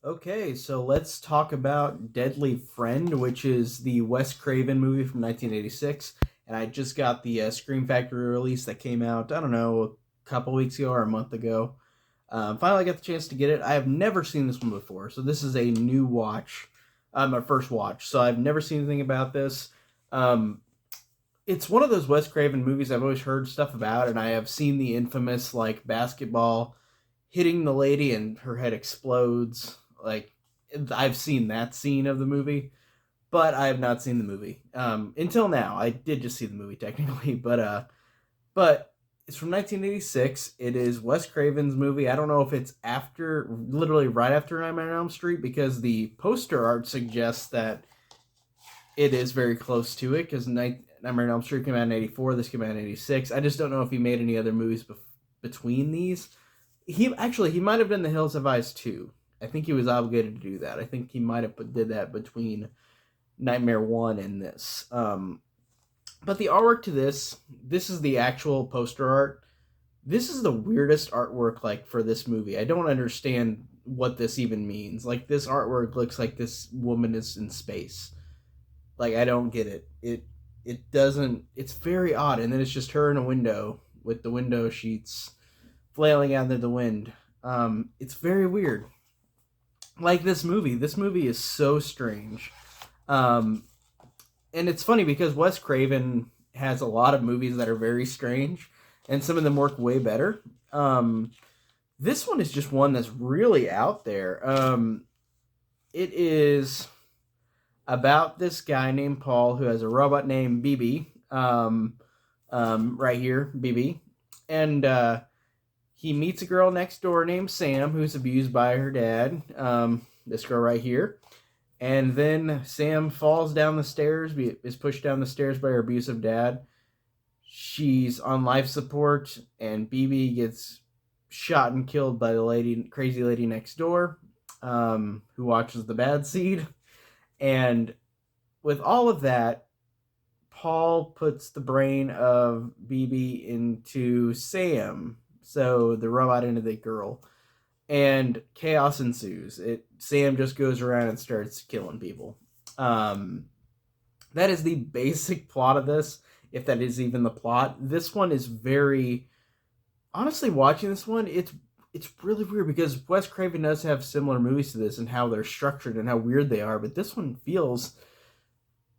Okay, so let's talk about Deadly Friend, which is the Wes Craven movie from 1986. And I just got the Scream Factory release that came out, I don't know, a couple weeks ago or a month ago. Finally got the chance to get it. I have never seen this one before, so this is a new watch, my first watch. So I've never seen anything about this. Um, it's one of those Wes Craven movies I've always heard stuff about, and I have seen the infamous like basketball hitting the lady and her head explodes. Like I've seen that scene of the movie, but I have not seen the movie until now. I did just see the movie technically, but it's from 1986. It is Wes Craven's movie. I don't know if it's after, literally right after Nightmare on Elm Street, because the poster art suggests that it is very close to it. Because Nightmare on Elm Street came out in '84. This came out in '86. I just don't know if he made any other movies between these. He might have done The Hills Have Eyes too. I think he was obligated to do that. I think he might have did that between Nightmare One and this. But the artwork to this is the actual poster art. This is the weirdest artwork like for this movie. I don't understand what this even means. Like this artwork looks like this woman is in space. Like I don't get it. It doesn't. It's very odd. And then it's just her in a window with the window sheets flailing out into the wind. It's very weird. Like this movie. This movie is so strange. Um, and it's funny because Wes Craven has a lot of movies that are very strange, and some of them work way better. This one is just one that's really out there. It is about this guy named Paul who has a robot named BB. Right here, BB, and he meets a girl next door named Sam who's abused by her dad. This girl right here. And then Sam falls down the stairs, is pushed down the stairs by her abusive dad. She's on life support, and BB gets shot and killed by the crazy lady next door, who watches the bad seed. And with all of that, Paul puts the brain of BB into Sam, so the robot into the girl, and chaos ensues. Sam just goes around and starts killing people. Um, that is the basic plot of this, if that is even the plot. This one is very honestly watching this one. It's really weird because Wes Craven does have similar movies to this and how they're structured and how weird they are, but this one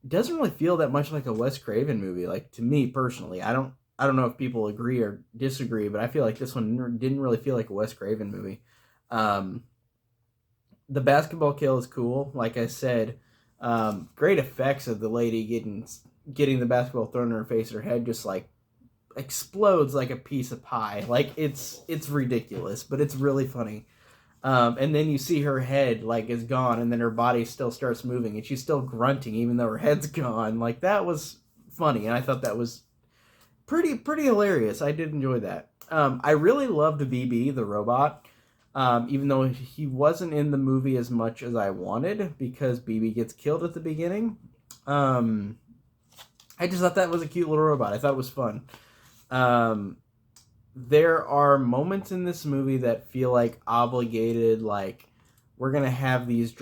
doesn't really feel that much like a Wes Craven movie. Like to me personally, I don't know if people agree or disagree, but I feel like this one didn't really feel like a Wes Craven movie. Um, the basketball kill is cool. Like I said, great effects of the lady getting the basketball thrown in her face. Her head just like explodes like a piece of pie. Like it's ridiculous, but it's really funny. And then you see her head like is gone, and then her body still starts moving, and she's still grunting even though her head's gone. Like that was funny, and I thought that was pretty hilarious. I did enjoy that. I really loved BB the robot, even though he wasn't in the movie as much as I wanted because BB gets killed at the beginning. Um, I just thought that was a cute little robot. I thought it was fun. Um, there are moments in this movie that feel like obligated, like we're gonna have these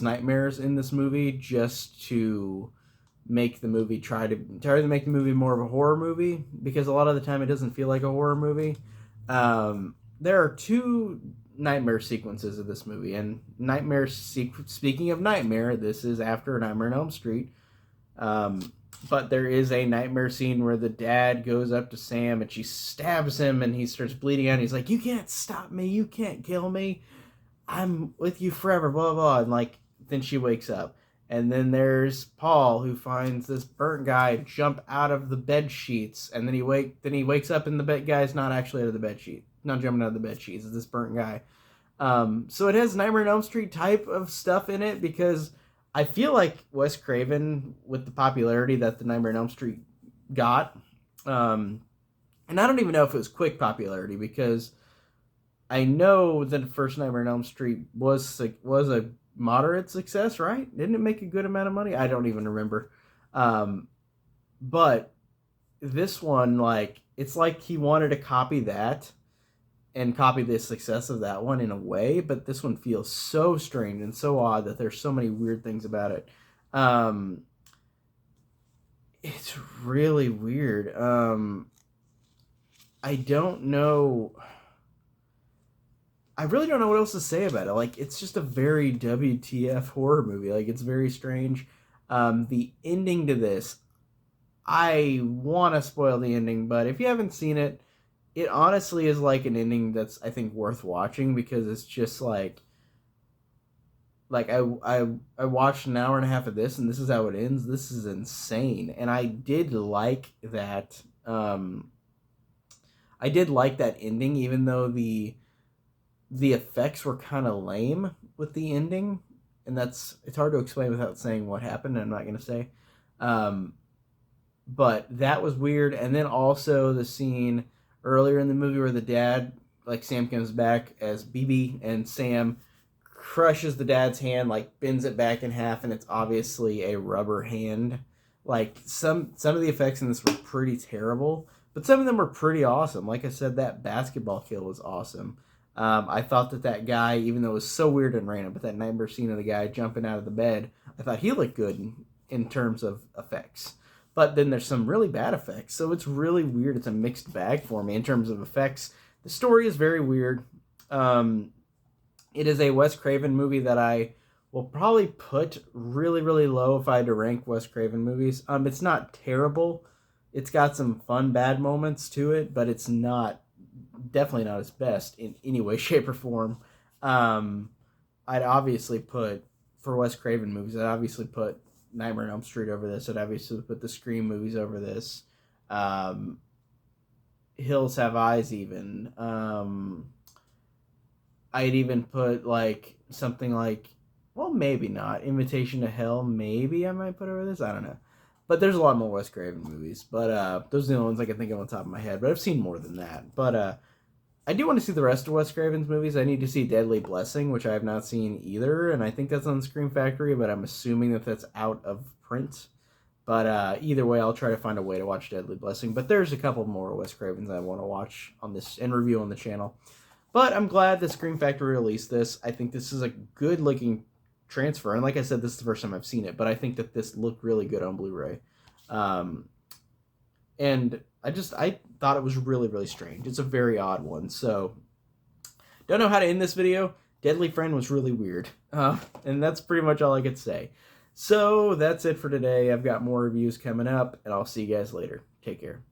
nightmares in this movie just to make the movie try to make the movie more of a horror movie because a lot of the time it doesn't feel like a horror movie. There are two nightmare sequences of this movie, and speaking of nightmare, this is after Nightmare on Elm Street. Um, but there is a nightmare scene where the dad goes up to Sam and she stabs him and he starts bleeding out. And he's like, "You can't stop me. You can't kill me. I'm with you forever." Blah blah. And like then she wakes up. And then there's Paul who finds this burnt guy jump out of the bed sheets, and then he wakes up and the bed guy's not actually out of the bed sheet, not jumping out of the bed sheets. It's this burnt guy. So it has Nightmare on Elm Street type of stuff in it because I feel like Wes Craven, with the popularity that the Nightmare on Elm Street got, and I don't even know if it was quick popularity because I know that the first Nightmare on Elm Street was a moderate success, right? Didn't it make a good amount of money? I don't even remember. Um, but this one, like, it's like he wanted to copy that and copy the success of that one in a way, but this one feels so strange and so odd that there's so many weird things about it. It's really weird. I don't know. I really don't know what else to say about it. Like, it's just a very WTF horror movie. Like, it's very strange. The ending to this, I want to spoil the ending, but if you haven't seen it, it honestly is like an ending that's, I think, worth watching, because it's just like I watched an hour and a half of this, and this is how it ends. This is insane. And I did like that. I did like that ending, even though the effects were kind of lame with the ending, and it's hard to explain without saying what happened. And I'm not gonna say. But that was weird. And then also the scene earlier in the movie where the dad, like, Sam comes back as BB, and Sam crushes the dad's hand, like bends it back in half, and it's obviously a rubber hand. Like, some of the effects in this were pretty terrible, but some of them were pretty awesome. Like I said, that basketball kill was awesome. I thought that guy, even though it was so weird and random, but that nightmare scene of the guy jumping out of the bed, I thought he looked good in terms of effects. But then there's some really bad effects, so it's really weird. It's a mixed bag for me in terms of effects. The story is very weird. It is a Wes Craven movie that I will probably put really, really low if I had to rank Wes Craven movies. It's not terrible. It's got some fun, bad moments to it, but it's definitely not its best in any way, shape, or form. I'd obviously put, for Wes Craven movies, I'd obviously put Nightmare on Elm Street over this. I'd obviously put the Scream movies over this. Hills Have Eyes even. I'd even put, like, something like, well, maybe not. Invitation to Hell, maybe I might put over this. I don't know. But there's a lot more Wes Craven movies. But those are the only ones I can think of on top of my head. But I've seen more than that. But I do want to see the rest of Wes Craven's movies. I need to see Deadly Blessing, which I have not seen either. And I think that's on Scream Factory, but I'm assuming that that's out of print. But either way, I'll try to find a way to watch Deadly Blessing. But there's a couple more Wes Cravens I want to watch on this and review on the channel. But I'm glad the Scream Factory released this. I think this is a good-looking transfer. And like I said, this is the first time I've seen it. But I think that this looked really good on Blu-ray. And I thought it was really, really strange. It's a very odd one. So, don't know how to end this video. Deadly Friend was really weird. And that's pretty much all I could say. So, that's it for today. I've got more reviews coming up. And I'll see you guys later. Take care.